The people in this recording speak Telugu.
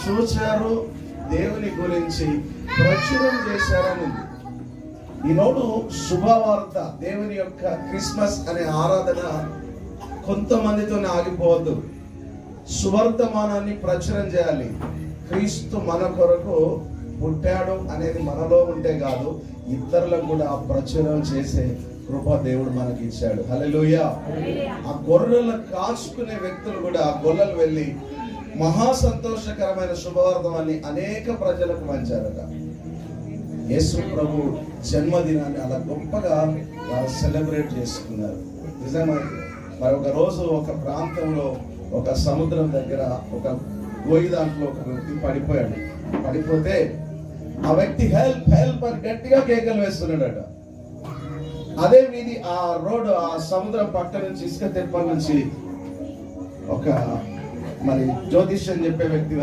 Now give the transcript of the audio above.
చూచారు, దేవుని గురించి ప్రచురం చేశారని ఉంది. ఈనాడు శుభవార్త, దేవుని యొక్క క్రిస్మస్ అనే ఆరాధన కొంతమందితోనే ఆగిపోవద్దు. సువర్తమానాన్ని ప్రచురం చేయాలి. క్రీస్తు మన కొరకు పుట్టాడు అనేది మనలో ఉంటే కాదు, ఇతరులకు కూడా ప్రచురం చేసే కృప దేవుడు మనకి ఇచ్చాడు. హల్లెలూయా. ఆ గొర్రెలను కాచుకునే వ్యక్తులు కూడా ఆ గొర్రెలు వెళ్ళి మహా సంతోషకరమైన శుభవార్తమాన్ని అనేక ప్రజలకు పంచారట. యేసు ప్రభు జన్మదినాన్ని అలా గొప్పగా వారు సెలబ్రేట్ చేసుకున్నారు. నిజమైతే మరి ఒక రోజు ఒక ప్రాంతంలో ఒక సముద్రం దగ్గర ఒక గోయి దాంట్లో ఒక వ్యక్తి పడిపోతే ఆ వ్యక్తి హెల్ప్ హెల్ప్ అని గట్టిగా కేకలు వేస్తున్నాడట. అదే వీధి ఆ రోడ్డు ఆ సముద్రం పక్క నుంచి ఇసుక తెప్ప నుంచి ఒక మరి జ్యోతిష్యం చెప్పే వ్యక్తి